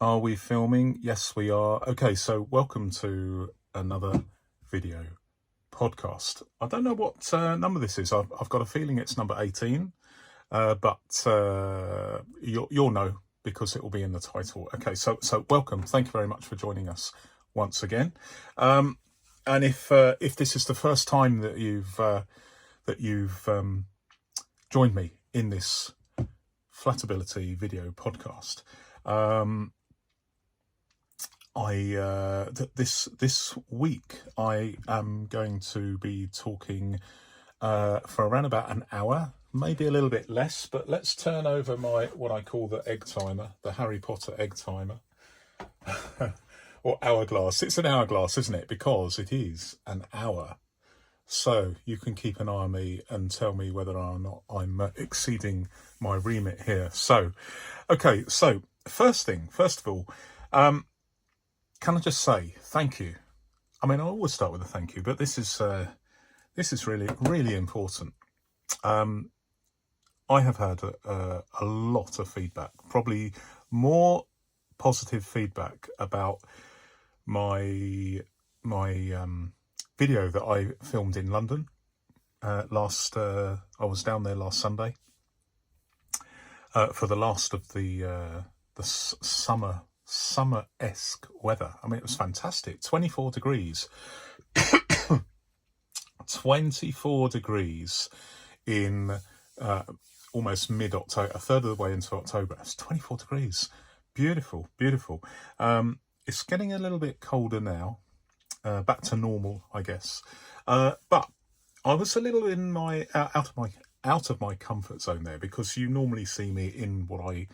Are we filming? Yes, we are. Okay, so welcome to another video podcast. I don't know what number this is. I've got a feeling it's number 18, but you'll know because it will be in the title. Okay, so welcome. Thank you very much for joining us once again. And if this is the first time that you've joined me in this Flatability video podcast, this week I am going to be talking for around about an hour, maybe a little bit less, but let's turn over what I call the egg timer, the Harry Potter egg timer, or hourglass. It's an hourglass, isn't it? Because it is an hour. So you can keep an eye on me and tell me whether or not I'm exceeding my remit here. So, okay, so first of all, can I just say thank you? I mean, I always start with a thank you, but this is really important. I have had a lot of feedback, probably more positive feedback about my video that I filmed in London I was down there last Sunday for the last of the summer-esque weather. I mean, it was fantastic. 24 degrees. 24 degrees in almost mid-October, a third of the way into October. It's 24 degrees. Beautiful. It's getting a little bit colder now. Back to normal, I guess. But I was a little in out of my comfort zone there, because you normally see me in what I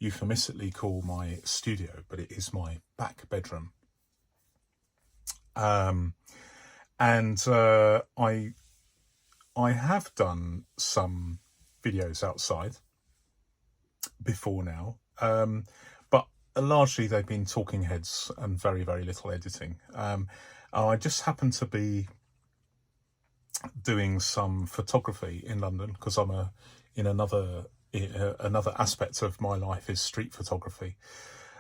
euphemistically call my studio, but it is my back bedroom. And I have done some videos outside before now, but largely they've been talking heads and very, very little editing. I just happen to be doing some photography in London because I'm another aspect of my life is street photography.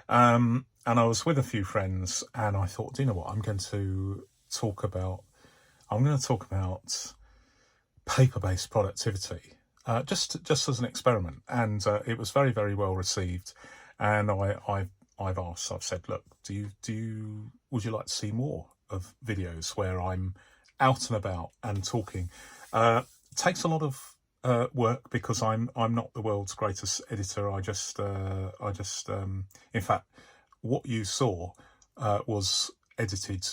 And I was with a few friends and I thought, do you know what, I'm going to talk about paper-based productivity, just as an experiment. And it was very, very well received. And I've said, look, would you like to see more of videos where I'm out and about and talking? It takes a lot of work because I'm not the world's greatest editor. I just in fact, what you saw was edited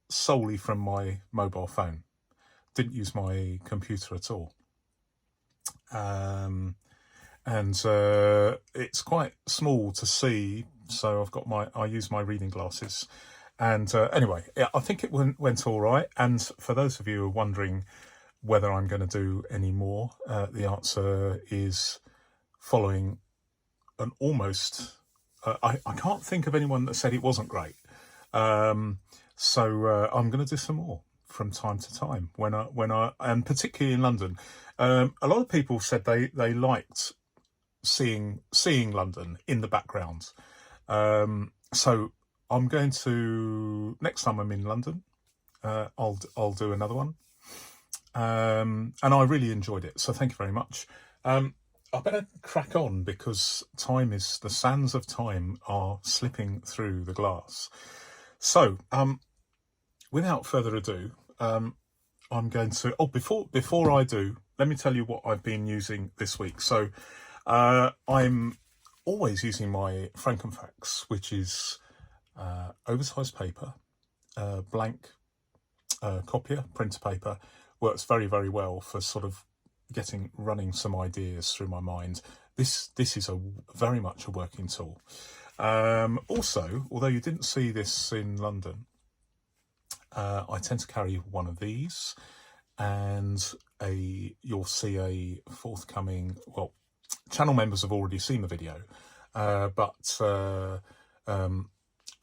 solely from my mobile phone. Didn't use my computer at all. And it's quite small to see, so I use my reading glasses. And anyway, I think it went all right. And for those of you who are wondering whether I'm going to do any more, the answer is following an almost... I can't think of anyone that said it wasn't great. So I'm going to do some more from time to time when I and particularly in London. A lot of people said they liked seeing London in the background. So I'm going to, next time I'm in London, I'll do another one. And I really enjoyed it, so thank you very much. I better crack on because the sands of time are slipping through the glass. So, without further ado, I'm going to... Oh, before I do, let me tell you what I've been using this week. So, I'm always using my Frankenfax, which is oversized paper, blank copier, printer paper. Works very, very well for sort of running some ideas through my mind. This is very much a working tool. Also, although you didn't see this in London, I tend to carry one of these, and you'll see a forthcoming... Well, channel members have already seen the video, but the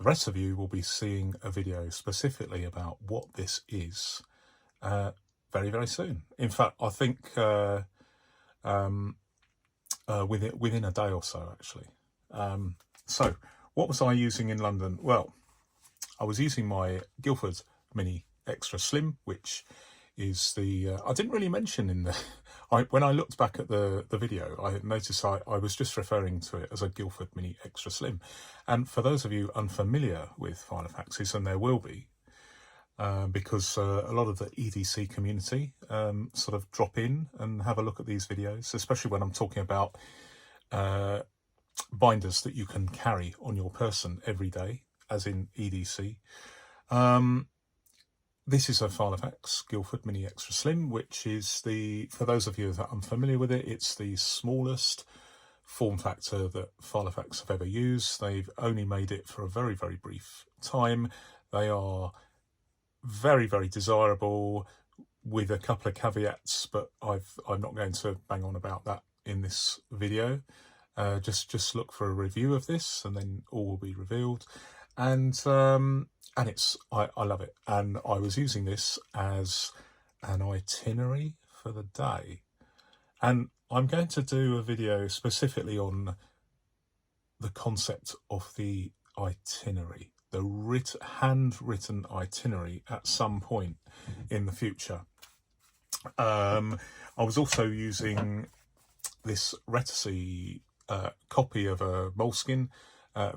rest of you will be seeing a video specifically about what this is very, very soon. In fact, I think within a day or so, actually. So what was I using in London? Well, I was using my Guildford Mini Extra Slim, which is the I didn't really mention in the when I looked back at the video, I noticed I was just referring to it as a Guildford Mini Extra Slim. And for those of you unfamiliar with filofaxes, and there will be, because a lot of the EDC community sort of drop in and have a look at these videos, especially when I'm talking about binders that you can carry on your person every day, as in EDC. This is a Filofax Guildford Mini Extra Slim, which is for those of you that are unfamiliar with it, it's the smallest form factor that Filofax have ever used. They've only made it for a very, very brief time. They are very, very desirable, with a couple of caveats, but I'm not going to bang on about that in this video. Just look for a review of this, and then all will be revealed. And it's I love it, and I was using this as an itinerary for the day, and I'm going to do a video specifically on the concept of the itinerary, the handwritten itinerary at some point in the future. I was also using this Reticey copy of a Moleskine.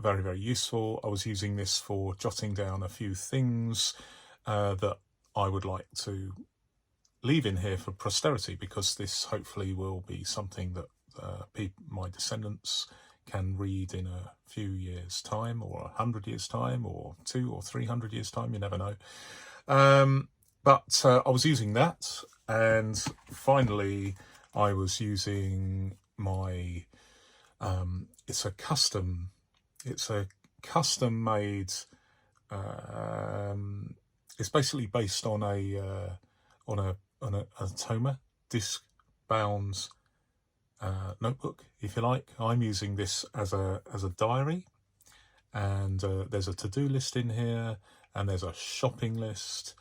Very, very useful. I was using this for jotting down a few things that I would like to leave in here for posterity, because this hopefully will be something that my descendants can read in a few years' time, or 100 years' time, or 200 or 300 years' time, you never know. But I was using that, and finally I was using my it's a custom made it's basically based on a Toma disc bound notebook, if you like. I'm using this as a diary, and there's a to-do list in here, and there's a shopping list,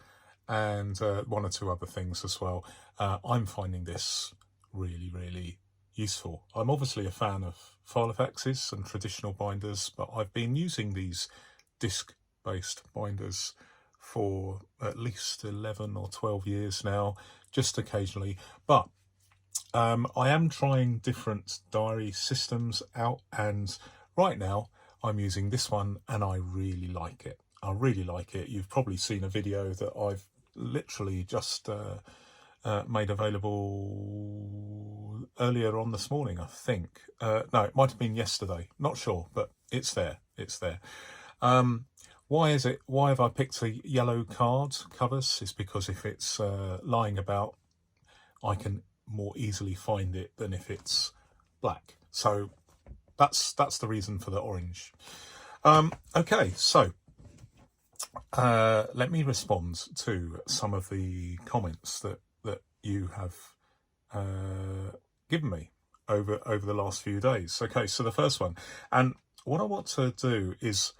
and one or two other things as well. I'm finding this really, really useful. I'm obviously a fan of Filofaxes and traditional binders, but I've been using these disc-based binders for at least 11 or 12 years now, just occasionally. But I am trying different diary systems out, and right now I'm using this one, and I really like it. I really like it. You've probably seen a video that I've literally just made available earlier on this morning, I think. No, it might have been yesterday, not sure, but it's there. Why have I picked a yellow covers? It's because if it's lying about, I can more easily find it than if it's black. So that's the reason for the orange. Okay, so let me respond to some of the comments that you have given me over the last few days. Okay, so the first one, and what I want to do is,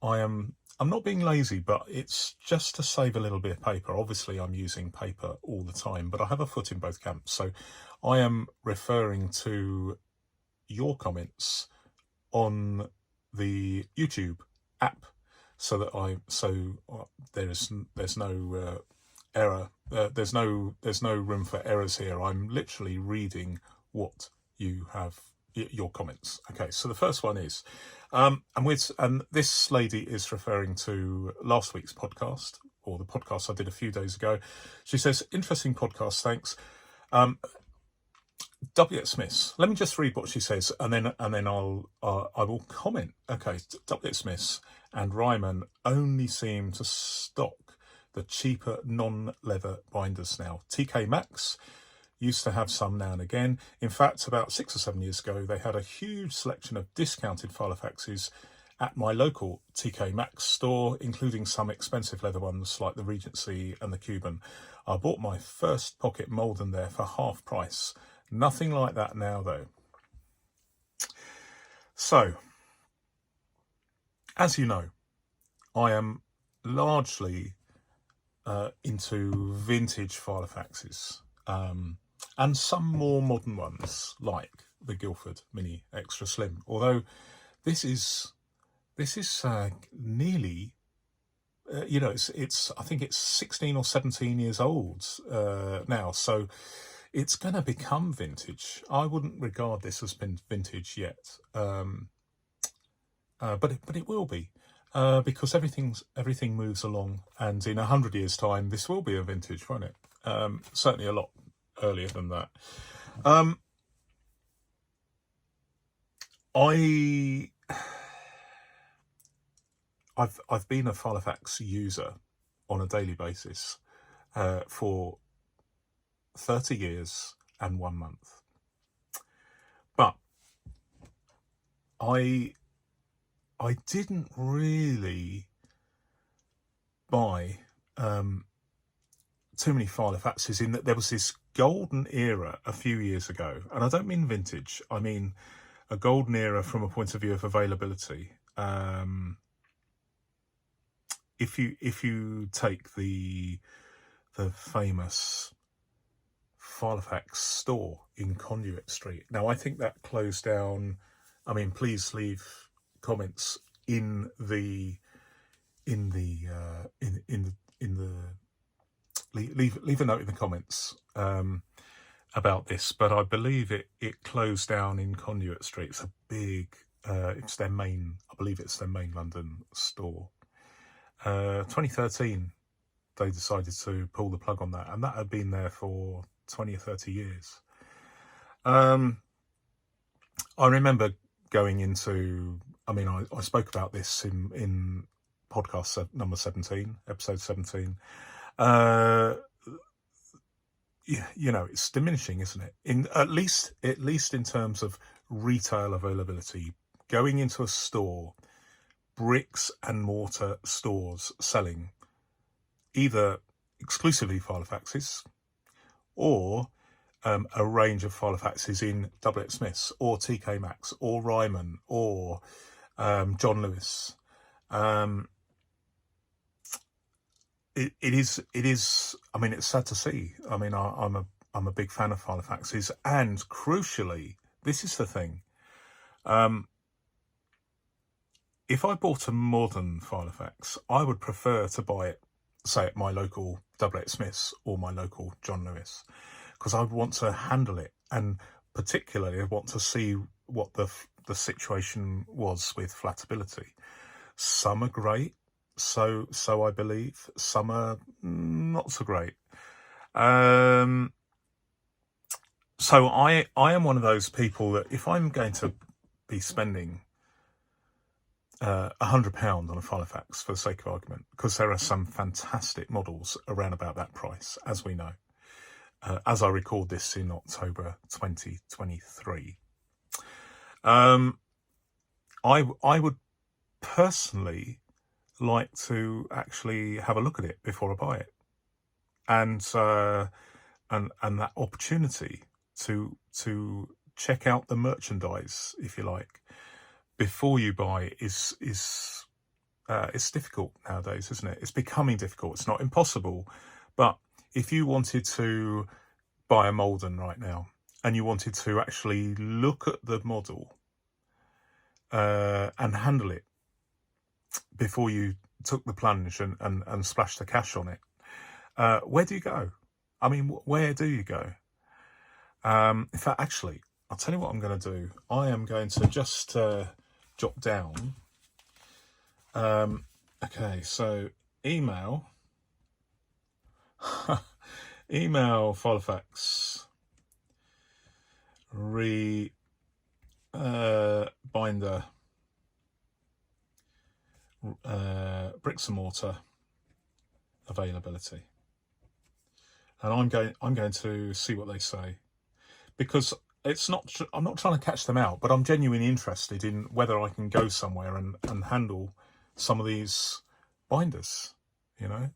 I'm not being lazy, but it's just to save a little bit of paper. Obviously I'm using paper all the time, but I have a foot in both camps. So I am referring to your comments on the YouTube app, so that there's no error. There's no room for errors here. I'm literally reading what you have, your comments. Okay, so the first one is, and this lady is referring to last week's podcast, or the podcast I did a few days ago. She says, "Interesting podcast, thanks." W. Smith. Let me just read what she says, and then I will comment. Okay, W. Smith and Ryman only seem to stock the cheaper non-leather binders now. TK Maxx used to have some now and again. In fact, about 6 or 7 years ago, they had a huge selection of discounted Filofaxes at my local TK Maxx store, including some expensive leather ones like the Regency and the Cuban. I bought my first pocket Malden there for half price. Nothing like that now, though. So, as you know, I am largely into vintage Filofaxes, and some more modern ones like the Guildford Mini Extra Slim. Although this is This is nearly, it's I think it's 16 or 17 years old now, so it's going to become vintage. I wouldn't regard this as been vintage yet, but it will be. Because everything moves along, and in 100 years' time, this will be a vintage, won't it? Certainly a lot earlier than that. I've been a filofax user on a daily basis for 30 years and 1 month, but I didn't really buy too many filofaxes, in that there was this golden era a few years ago, and I don't mean vintage, I mean a golden era from a point of view of availability. If you take the famous filofax store in Conduit Street, now I think that closed down. I mean, please leave comments in the leave a note in the comments about this, but I believe it closed down in Conduit Street. It's a big, it's their main, I believe it's their main London store. 2013, they decided to pull the plug on that, and that had been there for 20 or 30 years. I remember going into, I mean, I spoke about this in podcast number 17, episode 17. It's diminishing, isn't it? At least in terms of retail availability. Going into a store, bricks and mortar stores selling either exclusively filofaxes or a range of filofaxes in W. H. Smith's or TK Maxx or Ryman or John Lewis. It is. I mean, it's sad to see. I mean, I'm a big fan of filofaxes, and crucially, this is the thing. If I bought a modern filofax, I would prefer to buy it, say, at my local W. H. Smith's or my local John Lewis, because I would want to handle it, and particularly I want to see what the situation was with flatability. Some are great, so I believe. Some are not so great. So I am one of those people that if I'm going to be spending £100 on a filofax, for the sake of argument, because there are some fantastic models around about that price, as we know, as I record this in October 2023. I would personally like to actually have a look at it before I buy it, and that opportunity to check out the merchandise, if you like, before you buy is it's difficult nowadays, isn't it? It's becoming difficult. It's not impossible, but if you wanted to buy a Malden right now and you wanted to actually look at the model and handle it before you took the plunge and splashed the cash on it, where do you go? I mean, where do you go? In fact, actually, I'll tell you what I'm going to do. I am going to just jot down. Okay, so email filofax binder bricks and mortar availability, and I'm going to see what they say, because it's not, I'm not trying to catch them out, but I'm genuinely interested in whether I can go somewhere and handle some of these binders, because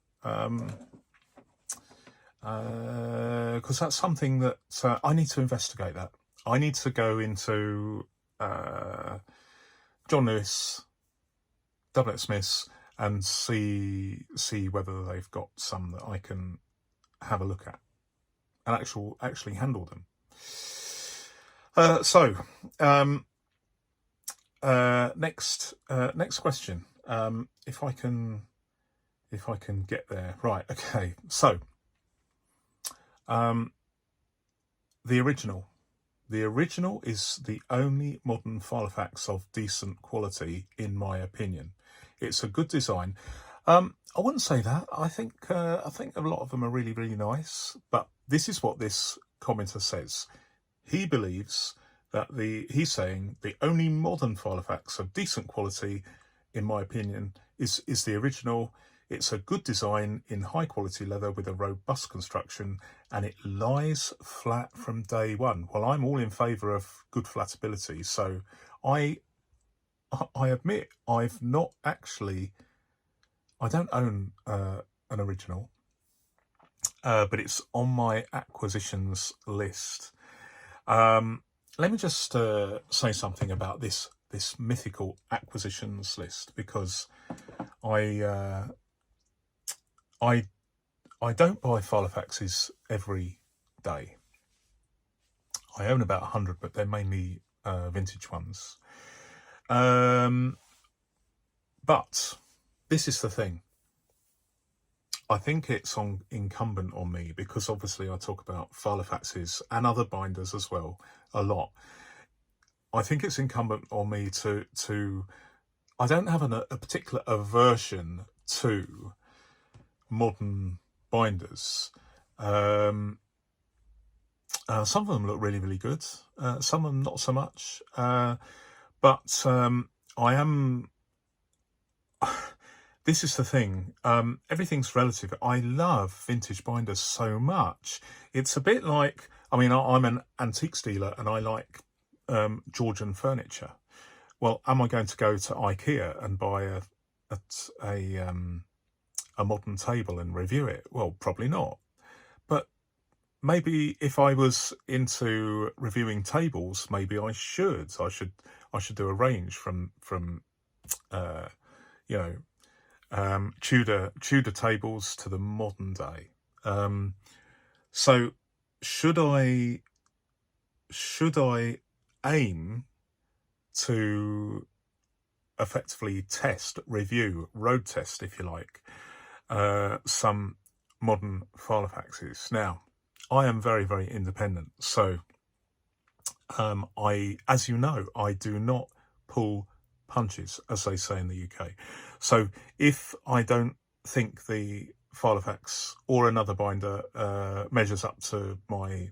that's something that I need to investigate. That I need to go into John Lewis, W. H. Smith's, and see whether they've got some that I can have a look at and actually handle them. So next question. If I can get there. Right. Okay. So, the original. The original is the only modern filofax of decent quality, in my opinion. It's a good design. I wouldn't say that. I think a lot of them are really, really nice. But this is what this commenter says. He believes that he's saying the only modern filofax of decent quality, in my opinion, is the original. It's a good design in high quality leather with a robust construction, and it lies flat from day one. Well, I'm all in favour of good flatability, so I admit I've not actually. I don't own an original, but it's on my acquisitions list. Let me just say something about this mythical acquisitions list, because I don't buy filofaxes every day. I own about 100, but they're mainly vintage ones. But this is the thing. I think it's incumbent on me, because obviously I talk about filofaxes and other binders as well a lot. I think it's incumbent on me to I don't have a particular aversion to modern binders. Some of them look really, really good. Some of them not so much. But I am. This is the thing. Everything's relative. I love vintage binders so much. It's a bit like, I'm an antiques dealer and I like Georgian furniture. Well, am I going to go to IKEA and buy a modern table and review it? Well, probably not. But maybe if I was into reviewing tables, maybe I should. I should do a range from Tudor tables to the modern day. So should I aim to effectively road test, if you like, some modern filofaxes? Now, I am very, very independent, so as you know, I do not pull punches, as they say in the UK. So if I don't think the filofax or another binder measures up to my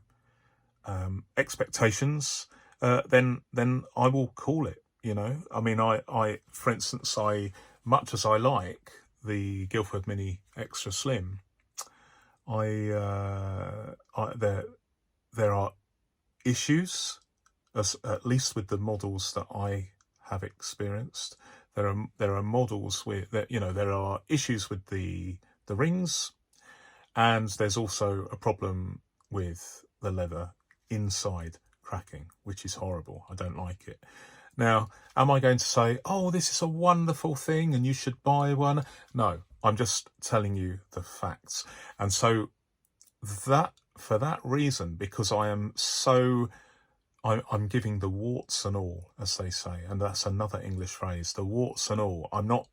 expectations, then I will call it. I for instance, much as I like the Guildford Mini Extra Slim, there are issues, at least with the models that I have experienced. There are models with that, there are issues with the rings, and there's also a problem with the leather inside cracking, which is horrible. I don't like it. Now, am I going to say, oh, this is a wonderful thing and you should buy one? No, I'm just telling you the facts. And so for that reason, because I'm giving the warts and all, as they say, and that's another English phrase, the warts and all. I'm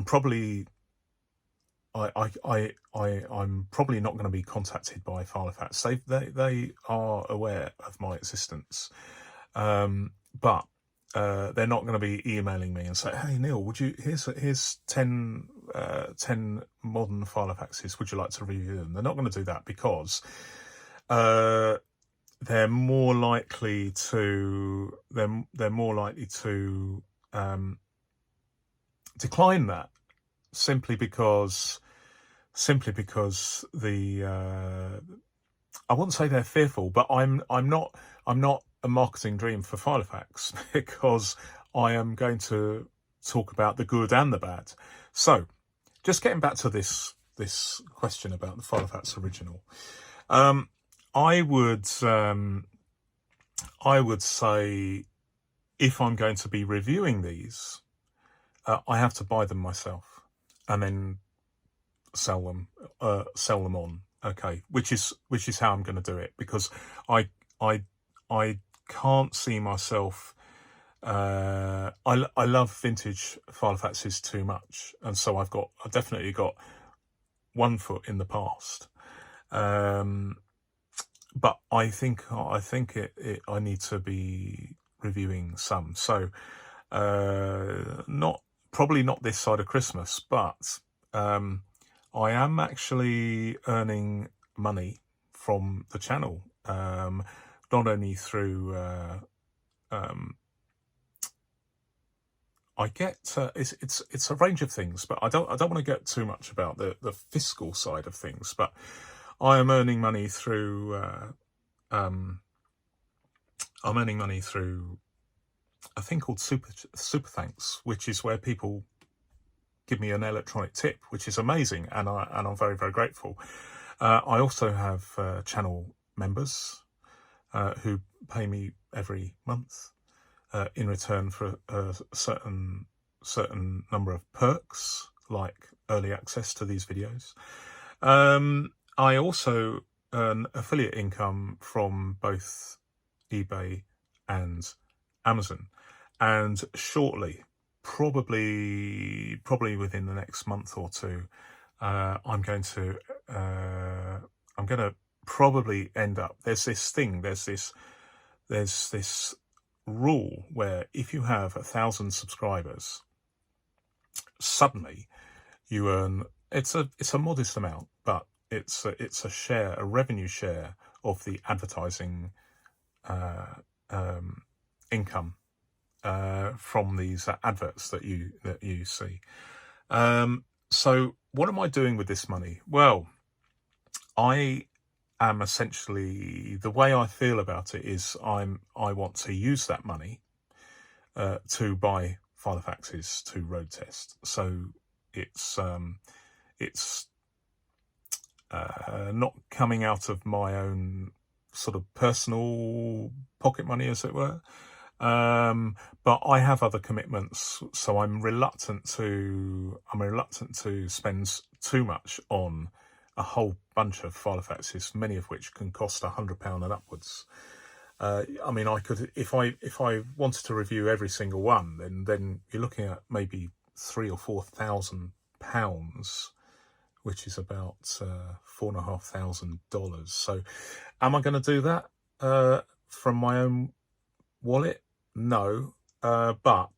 probably not going to be contacted by filofax. They are aware of my existence, but they're not going to be emailing me and say, "Hey Neil, would you here's 10 modern filofaxes. Would you like to review them?" They're not going to do that, because they're more likely to decline that, simply because I wouldn't say they're fearful, but I'm not a marketing dream for filofax, because I am going to talk about the good and the bad. So, just getting back to this question about the filofax original, I would say, if I'm going to be reviewing these, I have to buy them myself and then sell them on. Okay, which is how I'm going to do it, because I can't see myself. I love vintage filofaxes too much, and so I've definitely got one foot in the past. But I think I need to be reviewing some. So probably not this side of Christmas, but I am actually earning money from the channel, not only through I get it's a range of things, but I don't want to get too much about the fiscal side of things. But I am earning money through I'm earning money through a thing called Super Thanks, which is where people give me an electronic tip, which is amazing, and I'm very, very grateful. I also have channel members who pay me every month in return for a certain number of perks, like early access to these videos. I also earn affiliate income from both eBay and Amazon, and shortly, probably within the next month or two, I'm going to probably end up. There's this rule where if you have 1,000 subscribers, suddenly you earn. It's a modest amount, but it's a revenue share of the advertising income from these adverts that you see. So what am I doing with this money? Well, I am essentially, the way I feel about it is I want to use that money to buy filofaxes to road test. So it's not coming out of my own sort of personal pocket money, as it were. But I have other commitments, so I'm reluctant to spend too much on a whole bunch of filofaxes, many of which can cost £100 and upwards. I mean, I could, if I wanted to review every single one, then you're looking at maybe £3,000 or £4,000, which is about $4,500. So, am I going to do that from my own wallet? No, but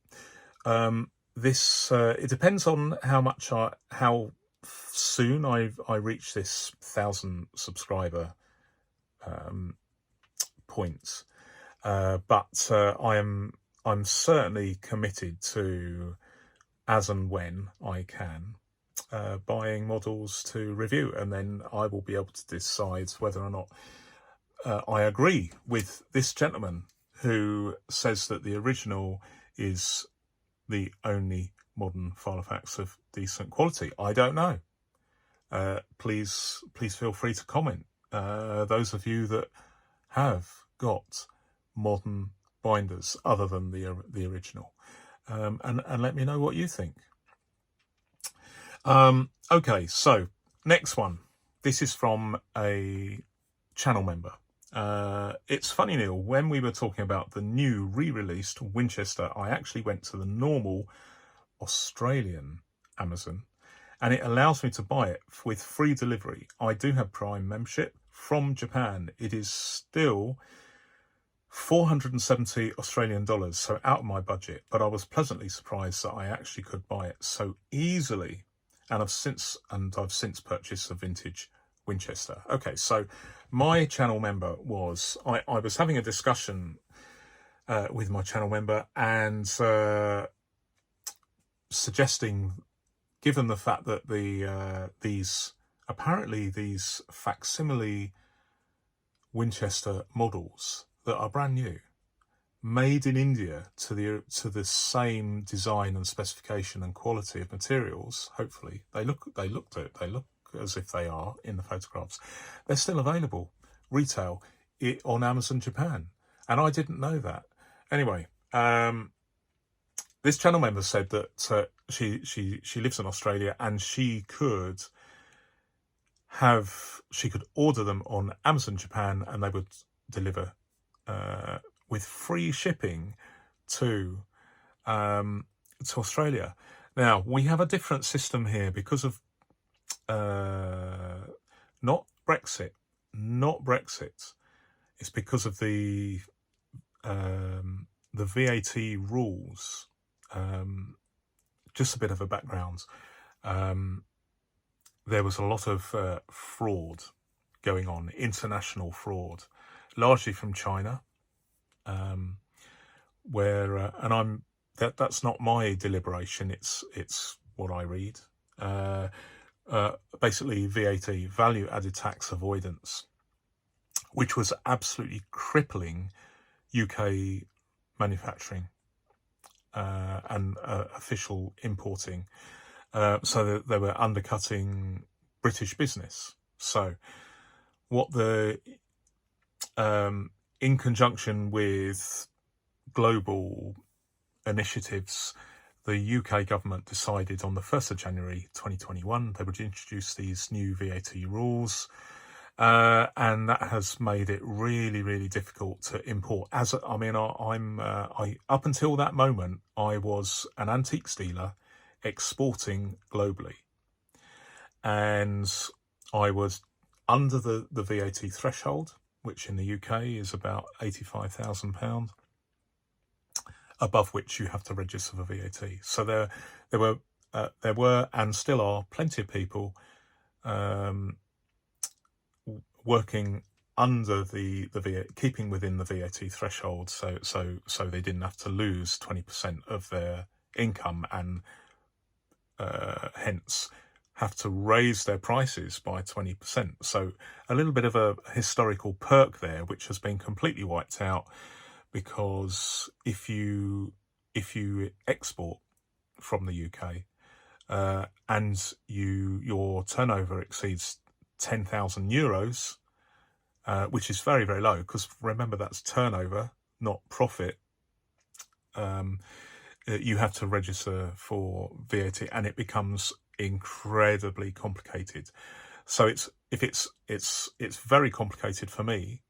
this it depends on how soon I reach this 1,000 subscriber points. But I'm certainly committed to, as and when I can, buying models to review, and then I will be able to decide whether or not I agree with this gentleman who says that the original is the only modern filofax of decent quality. I don't know. Please feel free to comment. Those of you that have got modern binders other than the original, and let me know what you think. Okay, so next one. This is from a channel member. It's funny, Neil, when we were talking about the new re-released Winchester, I actually went to the normal Australian Amazon, and it allows me to buy it with free delivery. I do have Prime membership. From Japan, it is still $470 Australian, so out of my budget, but I was pleasantly surprised that I actually could buy it so easily, and I've since purchased a vintage Winchester. Okay, so my channel member was, I was having a discussion with my channel member, and suggesting, given the fact that these facsimile Winchester models that are brand new, made in India to the same design and specification and quality of materials, hopefully they look as if they are in the photographs, they're still available retail on Amazon Japan, and I didn't know that. Anyway, this channel member said that she lives in Australia, and she could order them on Amazon Japan, and they would deliver with free shipping to Australia. Now, we have a different system here because of not Brexit. It's because of the VAT rules. Just a bit of a background. There was a lot of fraud going on, international fraud, largely from China, where and that's not my deliberation. It's what I read. Basically, VAT, value added tax avoidance, which was absolutely crippling UK manufacturing and official importing. So that they were undercutting British business. So what in conjunction with global initiatives, the UK government decided on the 1st of January 2021 they would introduce these new VAT rules, and that has made it really, really difficult to import. I up until that moment, I was an antiques dealer exporting globally, and I was under the VAT threshold, which in the UK is about £85,000, above which you have to register for VAT. So there were and still are plenty of people working under the VAT, keeping within the VAT threshold, so they didn't have to lose 20% of their income and hence have to raise their prices by 20%. So a little bit of a historical perk there, which has been completely wiped out, because if you export from the UK and your turnover exceeds €10,000, which is very, very low, because remember, that's turnover, not profit. You have to register for VAT, and it becomes incredibly complicated. So it's very complicated for me.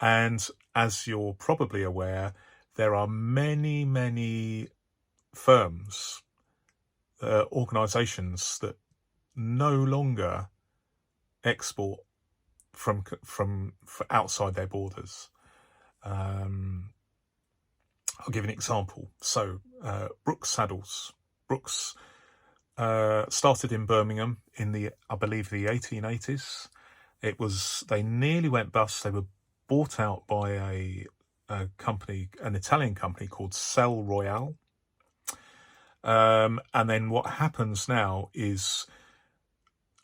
And as you're probably aware, there are many firms, organisations that no longer export from outside their borders. I'll give an example. So Brooks Saddles. Brooks started in Birmingham in I believe the 1880s. They nearly went bust. They were bought out by a company, an Italian company called Cell Royale. And then what happens now is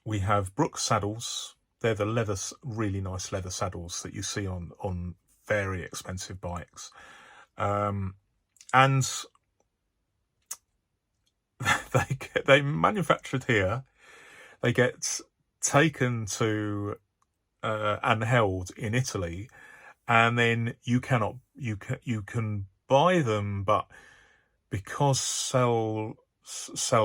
we have Brooks Saddles. They're the really nice leather saddles that you see on very expensive bikes. And they manufactured here. They get taken to and held in Italy, and then you can buy them, but because Cell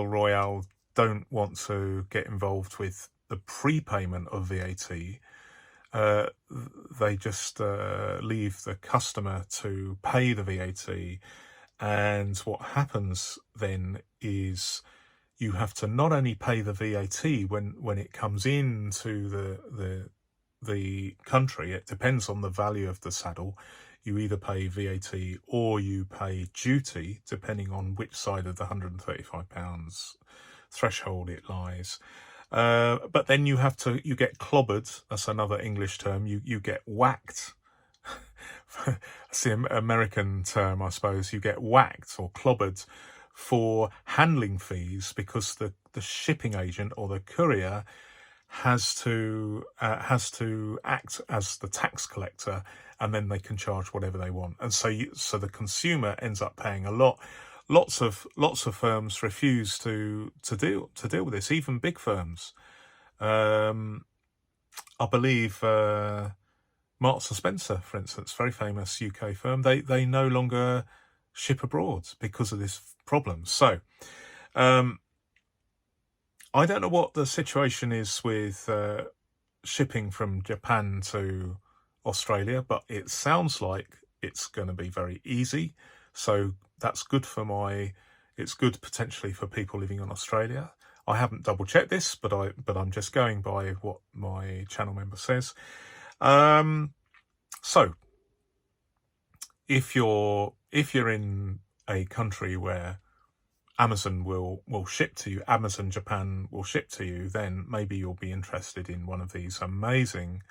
Royale don't want to get involved with the prepayment of VAT, they just leave the customer to pay the VAT. And what happens then is you have to not only pay the VAT when it comes into the country. It depends on the value of the saddle. You either pay VAT or you pay duty, depending on which side of the £135 threshold it lies. But then you get clobbered. That's another English term. You get whacked. That's the American term, I suppose. You get whacked or clobbered for handling fees, because the shipping agent or the courier has to act as the tax collector, and then they can charge whatever they want. And so the consumer ends up paying a lot. Lots of firms refuse to deal with this, even big firms. I believe Marks and Spencer, for instance, very famous UK firm, they no longer ship abroad because of this problem. So I don't know what the situation is with shipping from Japan to Australia, but it sounds like it's going to be very easy. So that's good it's good potentially for people living in Australia. I haven't double checked this, but I'm just going by what my channel member says. So if you're in a country where Amazon will ship to you, Amazon Japan will ship to you, then maybe you'll be interested in one of these amazing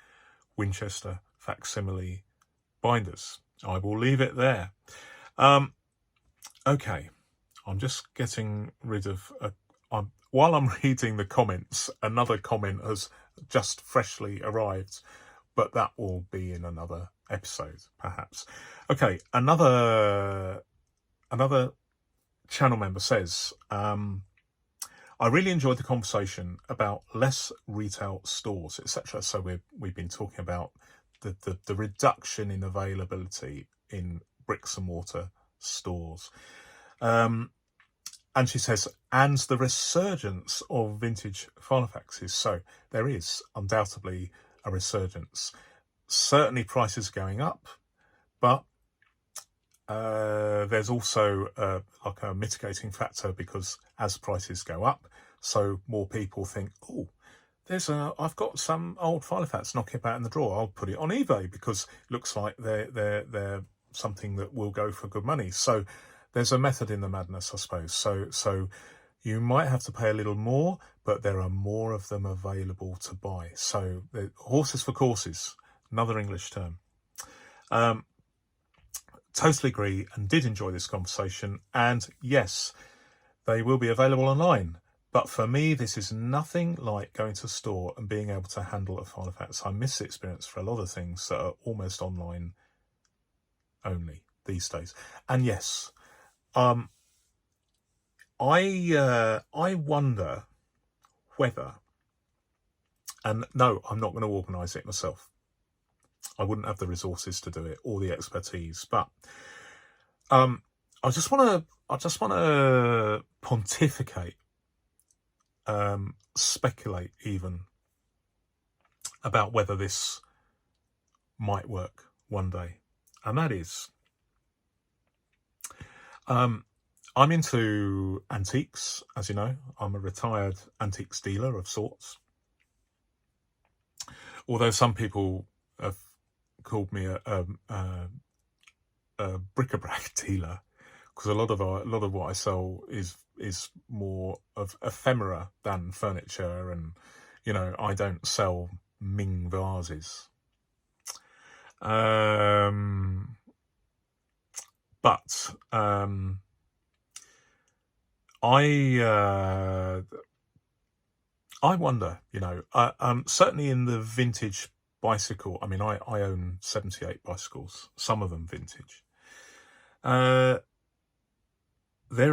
Winchester facsimile binders. I will leave it there. Okay, I'm just getting rid of while I'm reading the comments, another comment has just freshly arrived, but that will be in another episode, perhaps. Okay, another channel member says, I really enjoyed the conversation about less retail stores, etc. So we've been talking about the reduction in availability in bricks and mortar stores. And she says, and the resurgence of vintage filofaxes. So there is undoubtedly a resurgence. Certainly prices are going up, but there's also like a mitigating factor, because as prices go up, so more people think, oh, I've got some old filofax knocking about in the drawer. I'll put it on eBay because it looks like they're something that will go for good money. So there's a method in the madness, I suppose. So you might have to pay a little more, but there are more of them available to buy. So horses for courses, another English term. Totally agree and did enjoy this conversation. And yes, they will be available online. But for me, this is nothing like going to a store and being able to handle a filofax. I miss the experience for a lot of things that are almost online only these days. And yes, I wonder whether, and no, I'm not going to organise it myself. I wouldn't have the resources to do it or the expertise, but I just want to pontificate, speculate even about whether this might work one day, and that is, I'm into antiques, as you know. I'm a retired antiques dealer of sorts, although some people have called me a bric-a-brac dealer, because a lot of what I sell is more of ephemera than furniture, and I don't sell Ming vases. But I wonder, certainly in the vintage bicycle. I mean, I own 78 bicycles, some of them vintage. There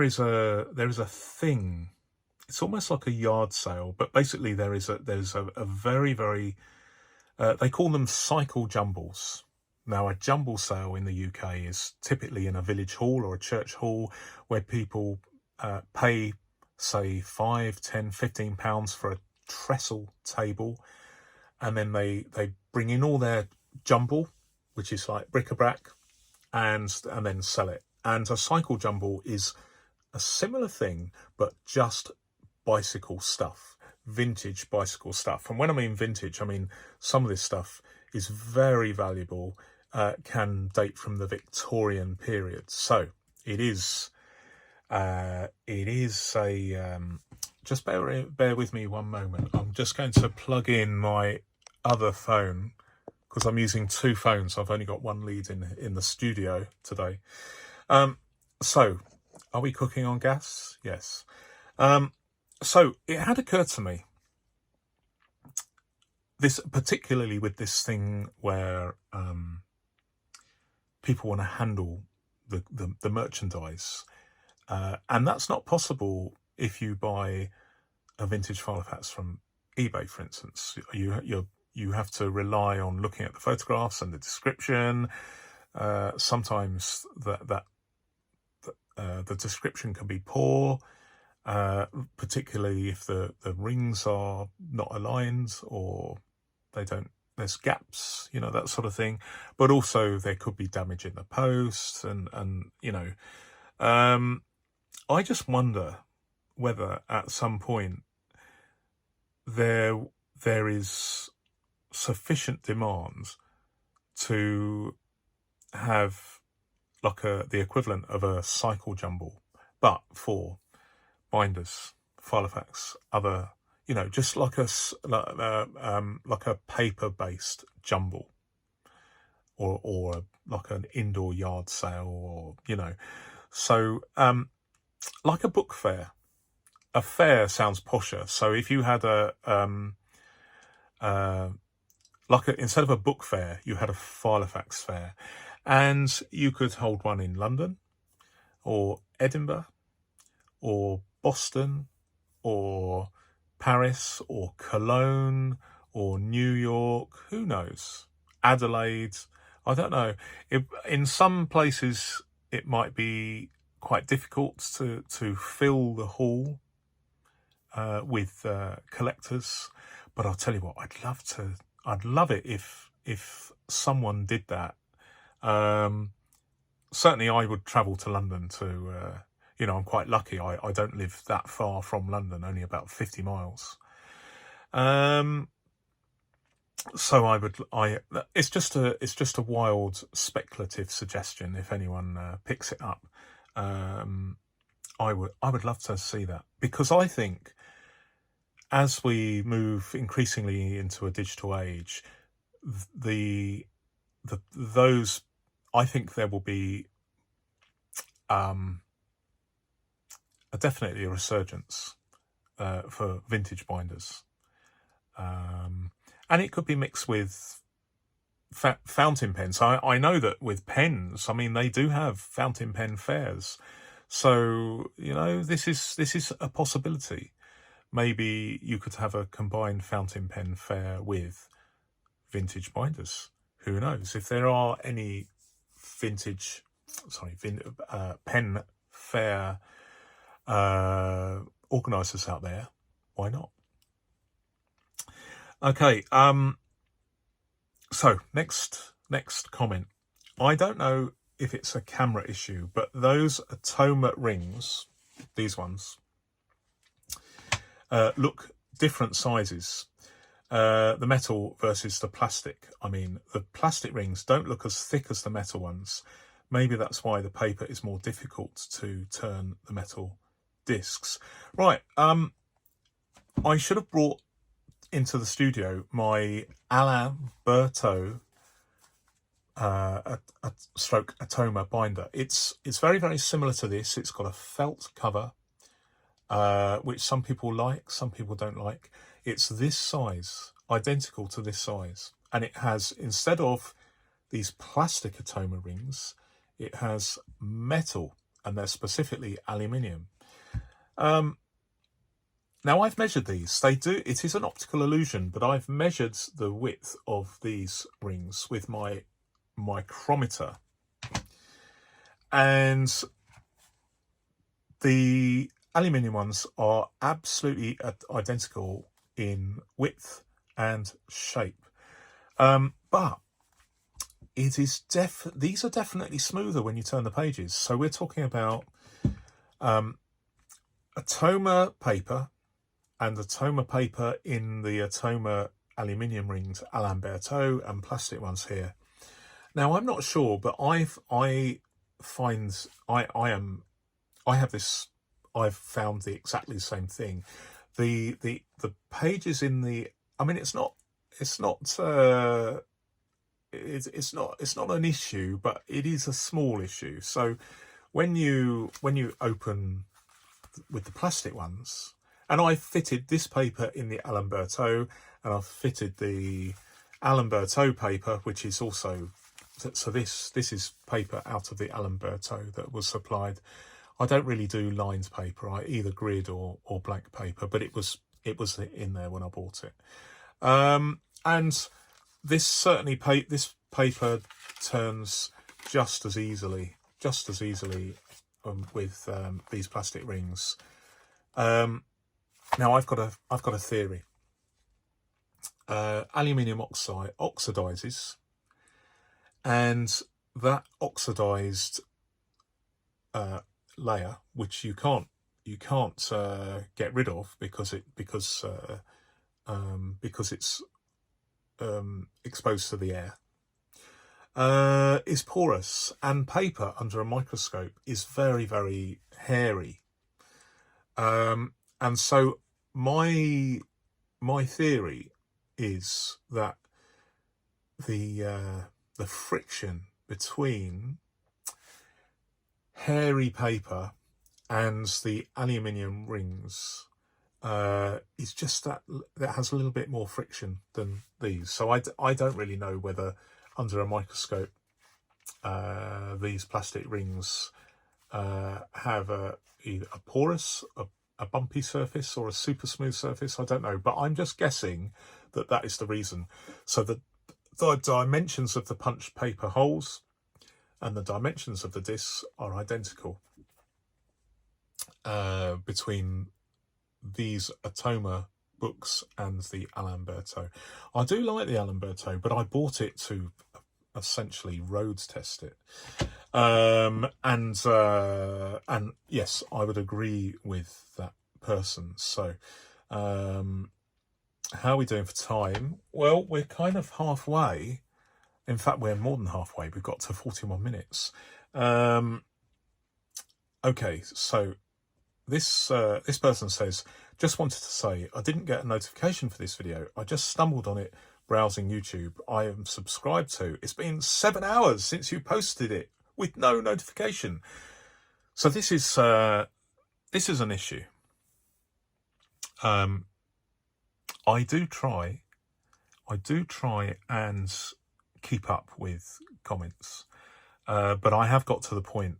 is a thing. It's almost like a yard sale, but basically there's a very, very they call them cycle jumbles. Now, a jumble sale in the UK is typically in a village hall or a church hall, where people pay, say, £5, £10, £15 for a trestle table, and then they bring in all their jumble, which is like bric-a-brac, and then sell it. And a cycle jumble is a similar thing, but just bicycle stuff, vintage bicycle stuff. And when I mean vintage, I mean some of this stuff is very valuable, can date from the Victorian period. So it is a just bear with me one moment. I'm just going to plug in my other phone, because I'm using two phones. I've only got one lead in the studio today. So are we cooking on gas? Yes. So it had occurred to me, this particularly with this thing where people want to handle the merchandise, and that's not possible if you buy a vintage filofax from eBay, for instance. You have to rely on looking at the photographs and the description. Sometimes the description can be poor, particularly if the rings are not aligned, or they there's gaps, that sort of thing. But also there could be damage in the post, and I just wonder whether at some point there is sufficient demand to have like the equivalent of a cycle jumble, but for binders, filofax, other, just like a paper-based jumble, or like an indoor yard sale, or so like a book fair. A fair sounds posher. So if you had instead of a book fair, you had a filofax fair, and you could hold one in London, or Edinburgh, or Boston, or Paris, or Cologne, or New York, who knows? Adelaide, I don't know. In some places, it might be quite difficult to fill the hall with collectors, but I'll tell you what, I'd love it if someone did that. Certainly I would travel to London to, I'm quite lucky. I don't live that far from London, only about 50 miles. So it's just a wild speculative suggestion. If anyone picks it up, I would love to see that, because I think as we move increasingly into a digital age, I think there will be definitely a resurgence for vintage binders, and it could be mixed with fountain pens. I know that with pens, they do have fountain pen fairs, so this is a possibility. Maybe you could have a combined fountain pen fair with vintage binders. Who knows? If there are any pen fair organisers out there, why not? Okay. So next comment. I don't know if it's a camera issue, but those Atoma rings, these ones, look different sizes. The metal versus the plastic. The plastic rings don't look as thick as the metal ones. Maybe that's why the paper is more difficult to turn the metal discs. Right. I should have brought into the studio my Alain Berthaud stroke Atoma binder. It's very, very similar to this. It's got a felt cover, which some people like, some people don't like. It's this size, identical to this size, and it has, instead of these plastic Atoma rings, it has metal, and they're specifically aluminium. Now I've measured these. It is an optical illusion, but I've measured the width of these rings with my micrometer, and the aluminium ones are absolutely identical in width and shape, but it is these are definitely smoother when you turn the pages. So we're talking about Atoma paper, and Atoma paper in the Atoma aluminium rings, Alain Berthaud, and plastic ones here. Now I'm not sure, but I've found the exactly the same thing. The pages in the, it's not an issue, but it is a small issue. So when you open with the plastic ones, and I fitted this paper in the Alain Berthaud, and I've fitted the Alain Berthaud paper, which is also, so this is paper out of the Alain Berthaud that was supplied. I don't really do lines paper, either grid or blank paper, but it was in there when I bought it. And this certainly this paper turns just as easily with these plastic rings. Now I've got a theory. aluminium oxide oxidizes, and that oxidized layer, which you can't get rid of because it's exposed to the air, is porous, and paper under a microscope is very, very hairy. And so my theory is that the friction between hairy paper and the aluminium rings is just that has a little bit more friction than these. So I don't really know whether under a microscope these plastic rings have either a porous, a bumpy surface, or a super smooth surface. I don't know, but I'm just guessing that is the reason. So the dimensions of the punched paper holes and the dimensions of the discs are identical between these Atoma books and the Alamberto. I do like the Alamberto, but I bought it to essentially roads test it. And yes, I would agree with that person. So how are we doing for time? Well, we're kind of halfway. In fact, we're more than halfway. We've got to 41 minutes. Okay, so this person says, just wanted to say, I didn't get a notification for this video. I just stumbled on it browsing YouTube. I am subscribed to. It's been 7 hours since you posted it with no notification. So this is an issue. I do try and keep up with comments, but I have got to the point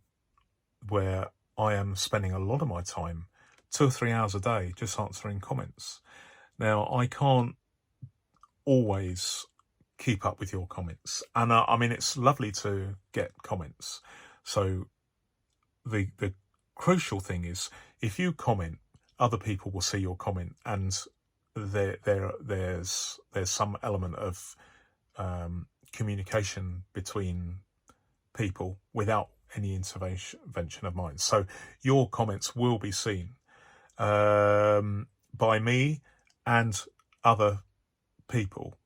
where I am spending a lot of my time, 2 or 3 hours a day, just answering comments. Now, I can't always keep up with your comments, and I mean, it's lovely to get comments. So the crucial thing is, if you comment, other people will see your comment, and there's some element of communication between people without any intervention of mine. So your comments will be seen by me and other people,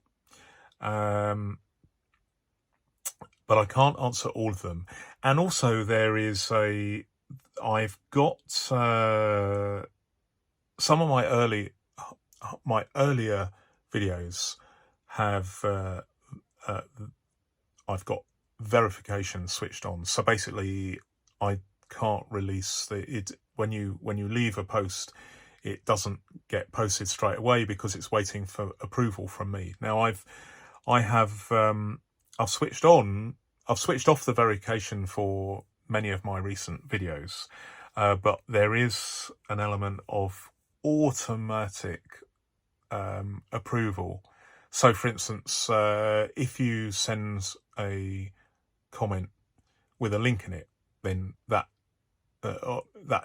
but I can't answer all of them. And also I've got some of my earlier videos have I've got verification switched on. So basically, I can't release when you leave a post, it doesn't get posted straight away because it's waiting for approval from me. Now I've switched off the verification for many of my recent videos, but there is an element of automatic approval. So for instance, if you send a comment with a link in it, then that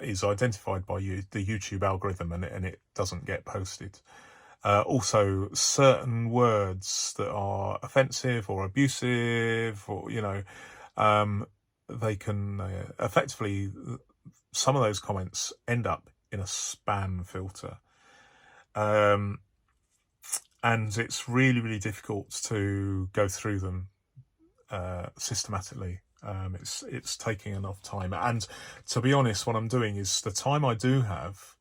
is identified by the YouTube algorithm, and it doesn't get posted. Also, certain words that are offensive or abusive, or they can effectively, some of those comments end up in a spam filter, and it's really, really difficult to go through them systematically. It's taking enough time, and to be honest, what I'm doing is the time I do have,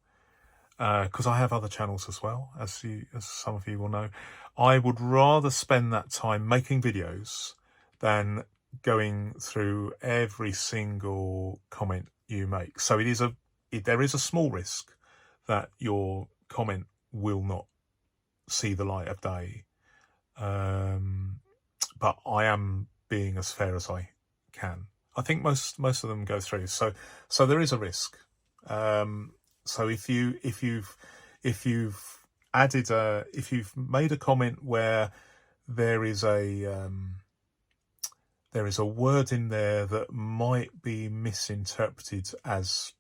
because I have other channels as well, as some of you will know, I would rather spend that time making videos than going through every single comment you make. So there is a small risk that your comment will not see the light of day, but I am being as fair as I can. I think most of them go through, so there is a risk. So if you've made a comment where there is a word in there that might be misinterpreted as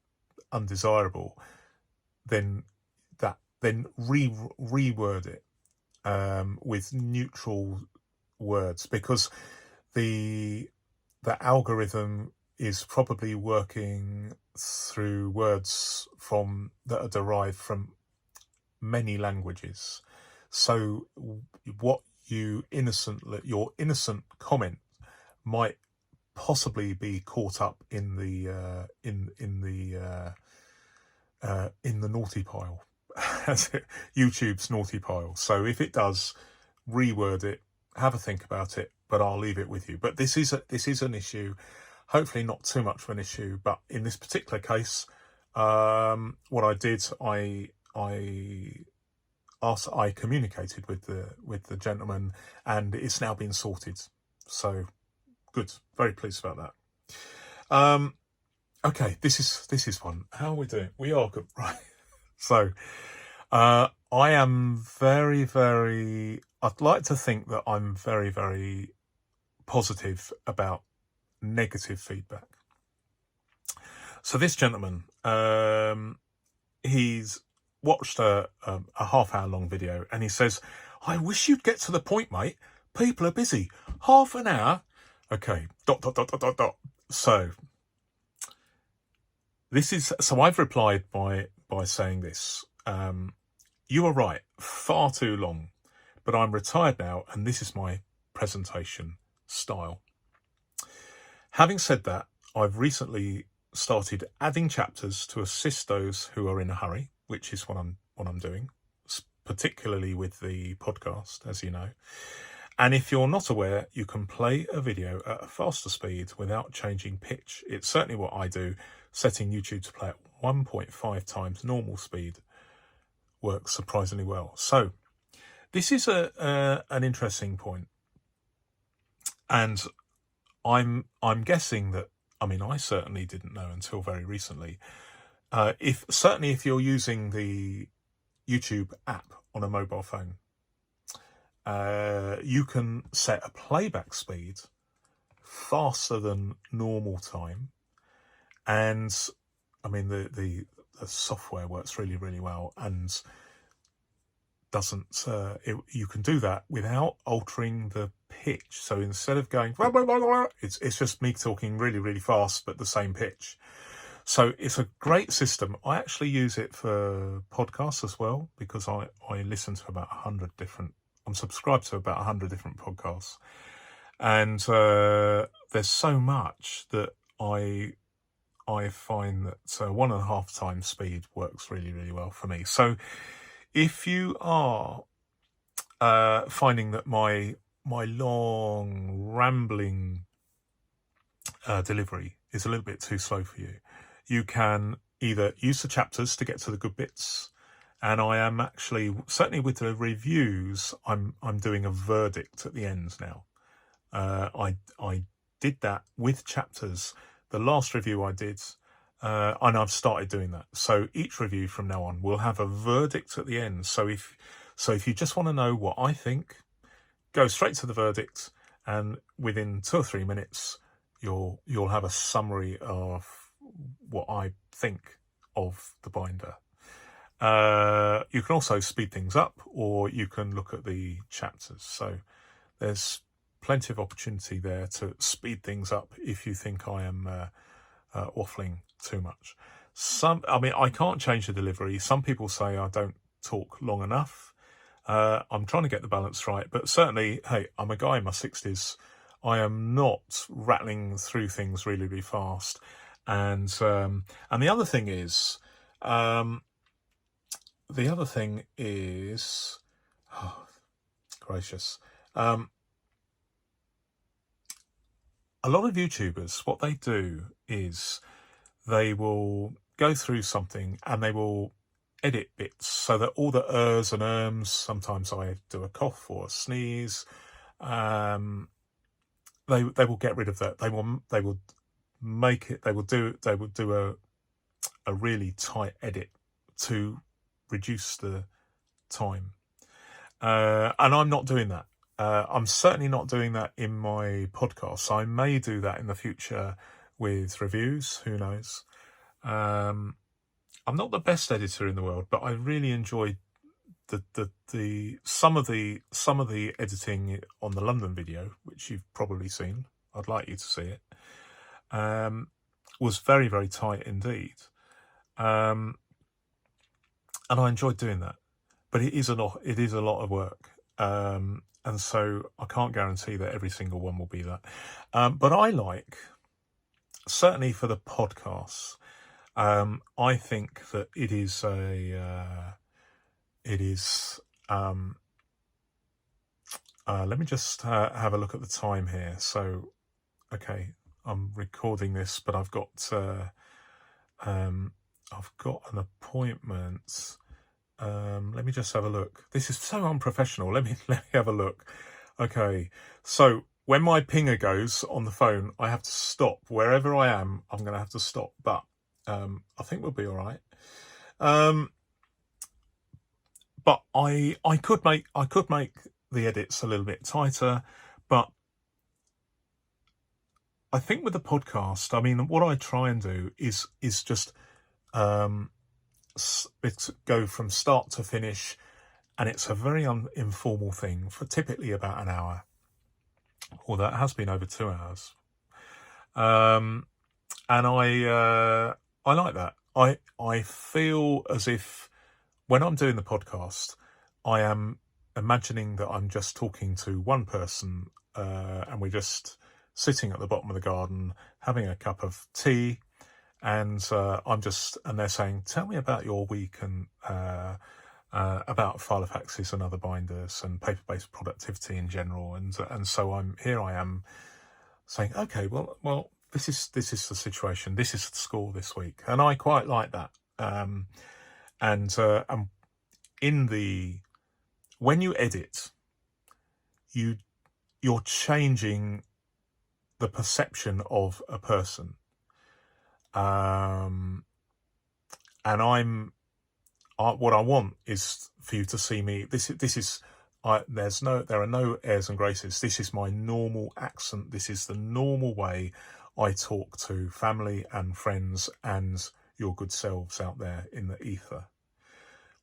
undesirable, then reword it with neutral words, because the algorithm is probably working through words that are derived from many languages. So what your innocent comment might possibly be caught up in the naughty pile, YouTube's naughty pile. So if it does, reword it, have a think about it, but I'll leave it with you. But this is an issue, hopefully not too much of an issue, but in this particular case, what I did, I communicated with the gentleman, and it's now been sorted. So good, very pleased about that. Okay, this is fun. How are we doing? We are good, right? So, I am very, very. I'd like to think that I'm very, very positive about negative feedback. So this gentleman, he's watched a half-hour long video, and he says, "I wish you'd get to the point, mate. People are busy. Half an hour." Okay. ... So I've replied by saying this. You are right. Far too long. But I'm retired now, and this is my presentation style. Having said that, I've recently started adding chapters to assist those who are in a hurry, which is what I'm doing, particularly with the podcast, as you know. And if you're not aware, you can play a video at a faster speed without changing pitch. It's certainly what I do. Setting YouTube to play at 1.5 times normal speed works surprisingly well. So this is an interesting point, and I'm guessing that, I mean, I certainly didn't know until very recently. If you're using the YouTube app on a mobile phone, you can set a playback speed faster than normal time, and I mean the software works really, really well, and doesn't you can do that without altering the pitch. So instead of going blah, blah, blah, blah, it's just me talking really, really fast but the same pitch. So it's a great system. I actually use it for podcasts as well, because I listen to about 100 different, I'm subscribed to about 100 different podcasts, and there's so much that I find that 1.5 times speed works really, really well for me. So if you are finding that my long rambling delivery is a little bit too slow for you, you can either use the chapters to get to the good bits, and I am actually, certainly with the reviews, I'm doing a verdict at the end now. I did that with chapters. The last review I did, and I've started doing that. So each review from now on will have a verdict at the end. So if you just want to know what I think, go straight to the verdict, and within 2 or 3 minutes, you'll have a summary of what I think of the binder. You can also speed things up, or you can look at the chapters. So there's plenty of opportunity there to speed things up if you think I am waffling too much. I can't change the delivery. Some people say I don't talk long enough. I'm trying to get the balance right, but certainly, hey, I'm a guy in my 60s. I am not rattling through things really, really fast. And the other thing is, oh, gracious. A lot of YouTubers, what they do is they will go through something and they will edit bits so that all the ers and erms, sometimes I do a cough or a sneeze, they will get rid of that. They will make it, they will do a really tight edit to reduce the time. And I'm not doing that. I'm certainly not doing that in my podcast. I may do that in the future with reviews. Who knows? I'm not the best editor in the world, but I really enjoy some of the editing on the London video, which you've probably seen, I'd like you to see it, was very, very tight indeed. And I enjoyed doing that, but it is a lot of work. And so I can't guarantee that every single one will be that. But I like, certainly for the podcasts, I think that it is let me just have a look at the time here. So, okay, I'm recording this, but I've got an appointment. Let me just have a look. This is so unprofessional. Let me have a look. Okay, so when my pinger goes on the phone, I have to stop. Wherever I am, I'm going to have to stop. But I think we'll be all right. But I could make the edits a little bit tighter. But I think with the podcast, I mean, what I try and do is just go from start to finish, and it's a very informal thing for typically about an hour, although it has been over 2 hours. And I like that. I feel as if when I'm doing the podcast, I am imagining that I'm just talking to one person, and we're just sitting at the bottom of the garden having a cup of tea. And and they're saying, tell me about your week and about filofaxes and other binders and paper-based productivity in general. And so I am saying, okay, well, this is the situation. This is the score this week. And I quite like that. When you edit, you're changing the perception of a person. And what I want is for you to see me. There are no airs and graces. This is my normal accent. This is the normal way I talk to family and friends and your good selves out there in the ether,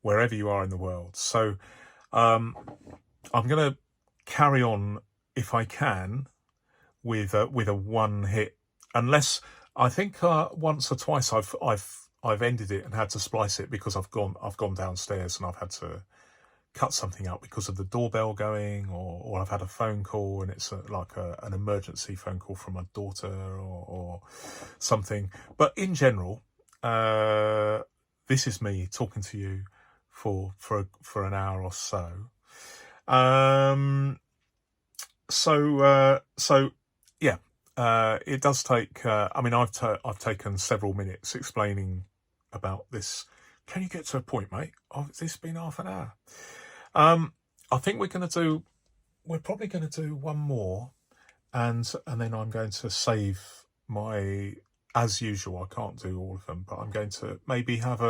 wherever you are in the world. So, I'm going to carry on if I can with a one hit, unless. I think once or twice I've ended it and had to splice it because I've gone downstairs and I've had to cut something out because of the doorbell going, or I've had a phone call and it's an emergency phone call from my daughter or something. But in general, this is me talking to you for an hour or so. So yeah. It does take. I've taken several minutes explaining about this. Can you get to a point, mate? Oh, it's been half an hour. I think we're probably going to do one more, and then I'm going to save my. As usual, I can't do all of them, but I'm going to maybe have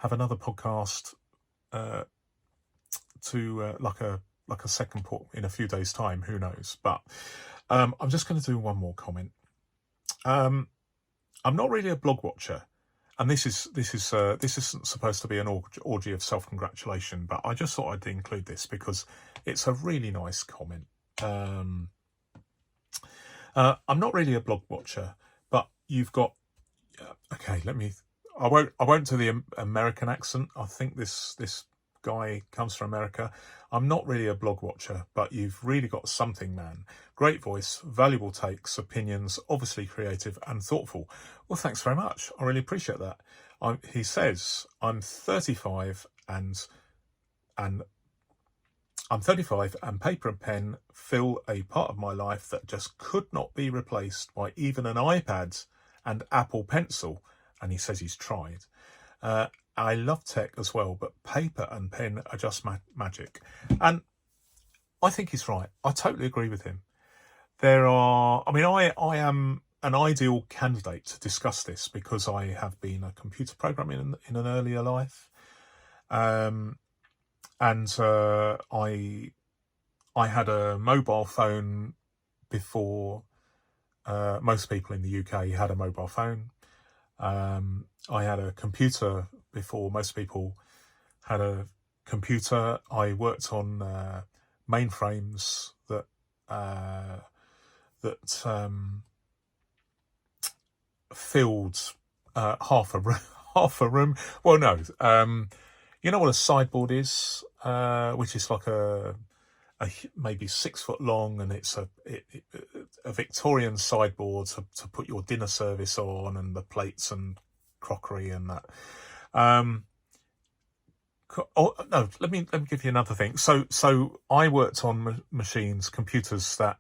another podcast like a second port in a few days' time. Who knows? But. I'm just going to do one more comment. I'm not really a blog watcher, and this isn't supposed to be an orgy of self-congratulation, but I just thought I'd include this because it's a really nice comment. I'm not really a blog watcher, but you've got. Okay, I won't do the American accent. I think this guy comes from America. I'm not really a blog watcher, but you've really got something, man. Great voice, valuable takes, opinions, obviously creative and thoughtful. Well, thanks very much. I really appreciate that. He says, I'm 35 and paper and pen fill a part of my life that just could not be replaced by even an iPad and Apple Pencil. And he says he's tried. I love tech as well, but paper and pen are just magic. And I think he's right. I totally agree with him. I am an ideal candidate to discuss this because I have been a computer programmer in an earlier life. I had a mobile phone before most people in the UK had a mobile phone. I had a computer before most people had a computer. I worked on mainframes that filled half a room. Half a room. Well, no. You know what a sideboard is, which is like a maybe 6 foot long, and it's a Victorian sideboard to put your dinner service on, and the plates and crockery and that. Oh no, let me give you another thing. So I worked on machines, computers that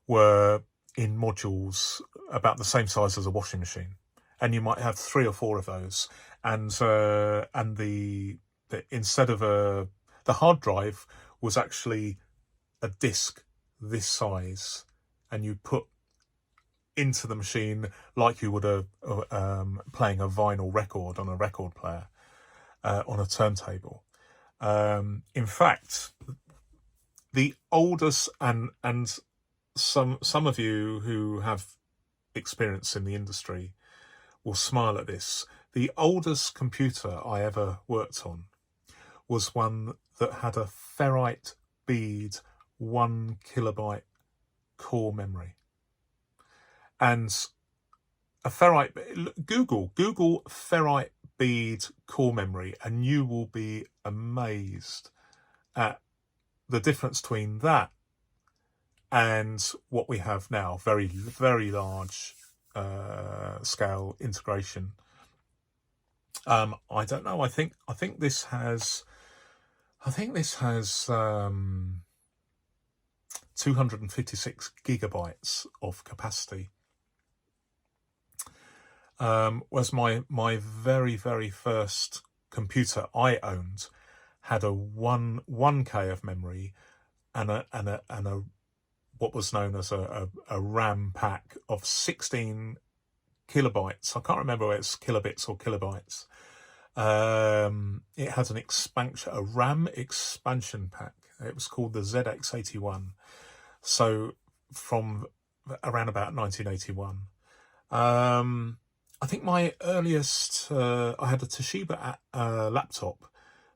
were in modules about the same size as a washing machine, and you might have 3 or 4 of those, and the instead of the hard drive was actually a disc this size, and you put into the machine like you would playing a vinyl record on a record player, on a turntable. In fact, the oldest, and some of you who have experience in the industry will smile at this, the oldest computer I ever worked on was one that had a ferrite bead 1 kilobyte core memory. And a ferrite, Google ferrite bead core memory, and you will be amazed at the difference between that and what we have now. Very, very large scale integration. I don't know. I think this has 256 gigabytes of capacity. Was my very, very first computer I owned had a 1K of memory and a what was known as a RAM pack of 16 kilobytes. I can't remember whether it's kilobits or kilobytes. It had a RAM expansion pack. It was called the ZX81. So from around about 1981. I think my earliest, I had a Toshiba laptop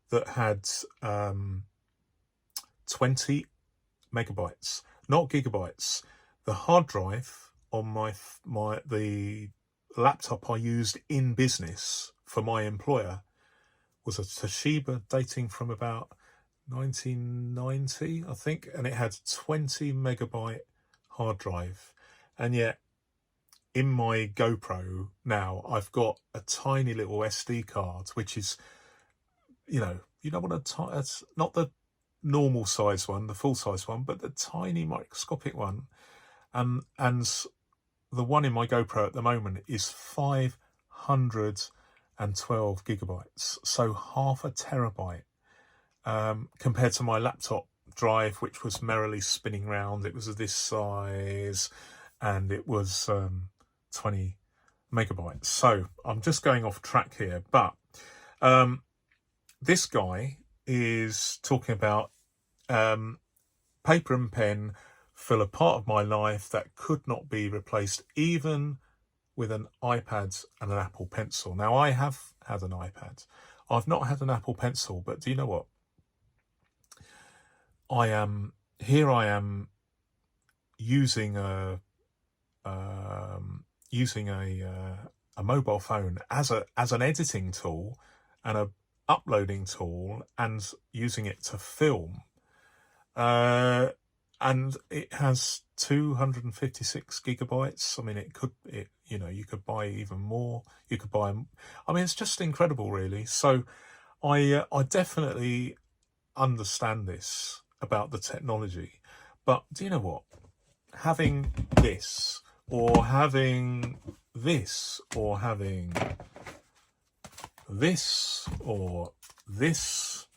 that had 20 megabytes, not gigabytes. The hard drive on the laptop I used in business for my employer was a Toshiba dating from about 1990, I think, and it had 20 megabyte hard drive. And yet in my GoPro now, I've got a tiny little SD card, which is, you know what it's not the normal size one, the full size one, but the tiny microscopic one. And the one in my GoPro at the moment is 512 gigabytes, so half a terabyte, compared to my laptop drive, which was merrily spinning round. It was this size, and it was 20 megabytes. So I'm just going off track here, but this guy is talking about paper and pen fill a part of my life that could not be replaced even with an iPad and an Apple Pencil. Now, I have had an iPad. I've not had an Apple Pencil, but do you know what? I am using a mobile phone as an editing tool and a uploading tool, and using it to film. And it has 256 gigabytes. I mean, you could buy even more. You could buy, I mean, it's just incredible, really. So I definitely understand this about the technology. But do you know what? Having this, or having this, or having this, or this,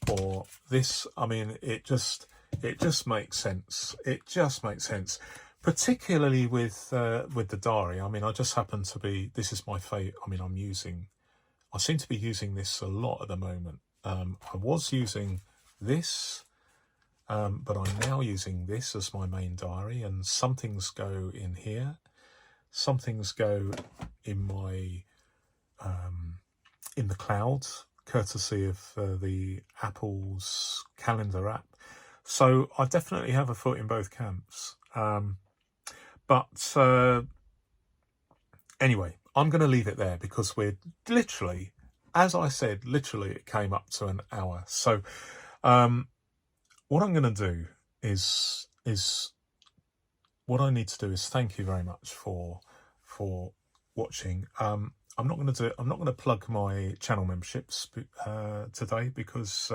or this, I mean, it just makes sense. It just makes sense, particularly with the diary. I mean, I just happen to be, this is my favourite. I mean, I seem to be using this a lot at the moment. I was using this, but I'm now using this as my main diary, and some things go in here, some things go in my in the cloud courtesy of the Apple's calendar app. So I definitely have a foot in both camps. But anyway, I'm going to leave it there because we're literally, as I said, literally it came up to an hour. So what I'm going to do is what I need to do is thank you very much for watching. I'm not going to plug my channel memberships today because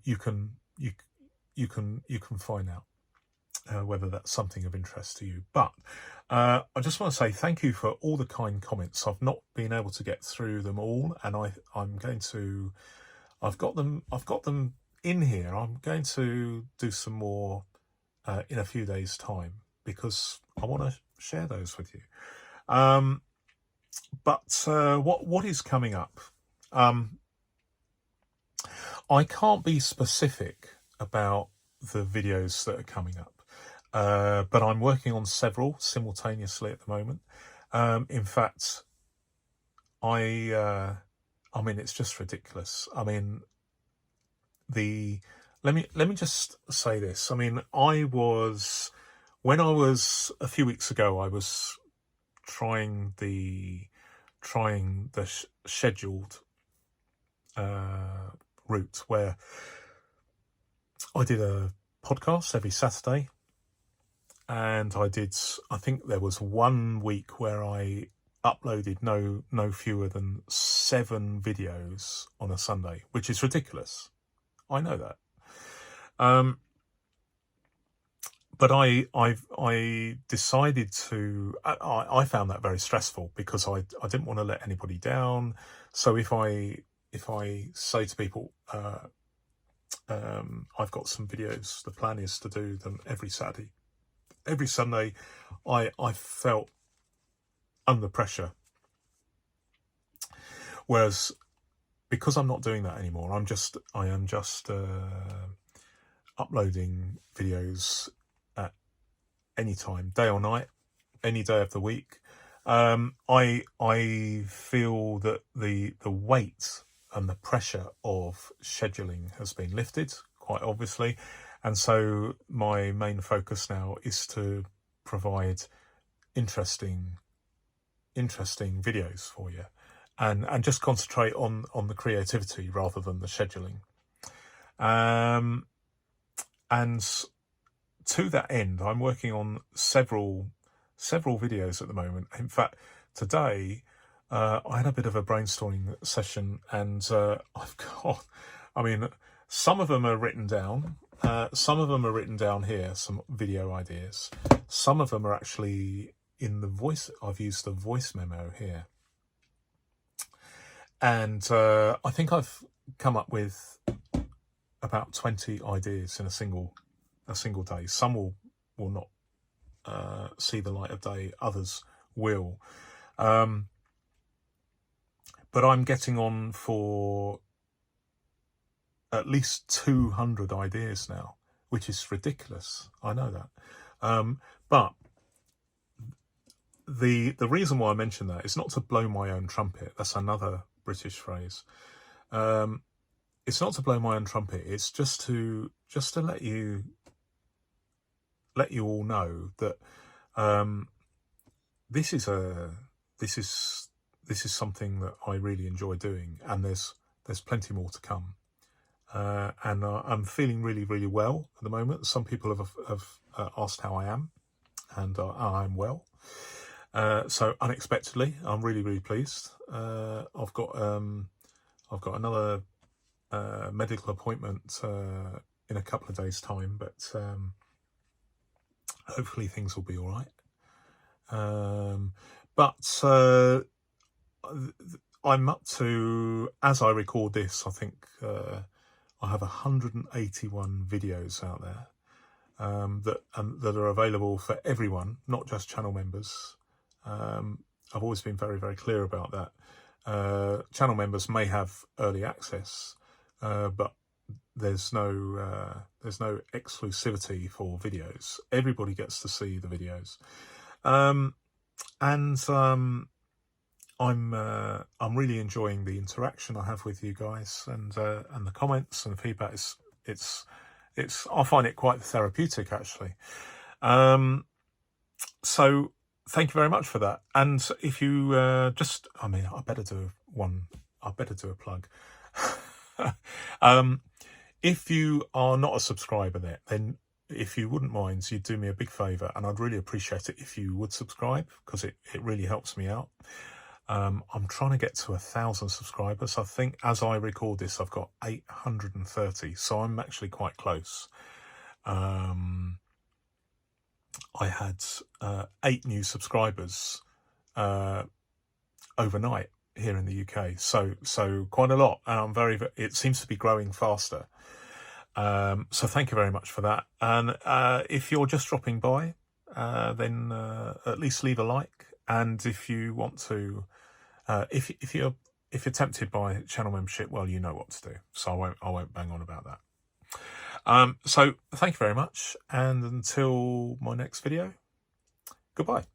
you can find out whether that's something of interest to you. But I just want to say thank you for all the kind comments. I've not been able to get through them all, and I've got them in here. I'm going to do some more in a few days' time because I want to share those with you. But what is coming up? I can't be specific about the videos that are coming up, but I'm working on several simultaneously at the moment. In fact, I mean, it's just ridiculous. I mean, let me just say this. I mean, when I was a few weeks ago, I was trying the scheduled route where I did a podcast every Saturday, and I think there was 1 week where I uploaded no fewer than 7 videos on a Sunday, which is ridiculous. I know that. But I decided to. I found that very stressful because I didn't want to let anybody down. So if I say to people, I've got some videos, the plan is to do them every Saturday, every Sunday, I felt under pressure. Whereas because I'm not doing that anymore, I am just uploading videos at any time, day or night, any day of the week. I feel that the weight and the pressure of scheduling has been lifted, quite obviously, and so my main focus now is to provide interesting videos for you, and just concentrate on the creativity rather than the scheduling. And to that end, I'm working on several videos at the moment. In fact, today I had a bit of a brainstorming session, and some of them are written down. Some of them are written down here, some video ideas. Some of them are actually in the voice. I've used the voice memo here. And I think I've come up with about 20 ideas in a single day. Some will not see the light of day, others will. But I'm getting on for at least 200 ideas now, which is ridiculous. I know that. But the reason why I mention that is not to blow my own trumpet. That's another British phrase. It's not to blow my own trumpet. It's just to let you all know that this is something that I really enjoy doing, and there's plenty more to come. And I'm feeling really, really well at the moment. Some people have asked how I am, and I'm well. So unexpectedly, I'm really, really pleased. I've got another medical appointment in a couple of days' time, but hopefully things will be all right. But I'm up to, as I record this, I think I have 181 videos out there that are available for everyone, not just channel members. I've always been very, very clear about that. Channel members may have early access, but there's no exclusivity for videos. Everybody gets to see the videos, and I'm really enjoying the interaction I have with you guys, and the comments and the feedback. It's I find it quite therapeutic, actually. So thank you very much for that. And if you I better do a plug. If you are not a subscriber there, then if you wouldn't mind, you'd do me a big favour, and I'd really appreciate it if you would subscribe, because it really helps me out. I'm trying to get to 1,000 subscribers. I think as I record this, I've got 830, so I'm actually quite close. I had 8 new subscribers overnight here in the UK, so quite a lot. It seems to be growing faster. So thank you very much for that. And if you're just dropping by, then at least leave a like. And if you want to, if you're tempted by channel membership, well, you know what to do. So I won't bang on about that. So thank you very much, and until my next video, goodbye.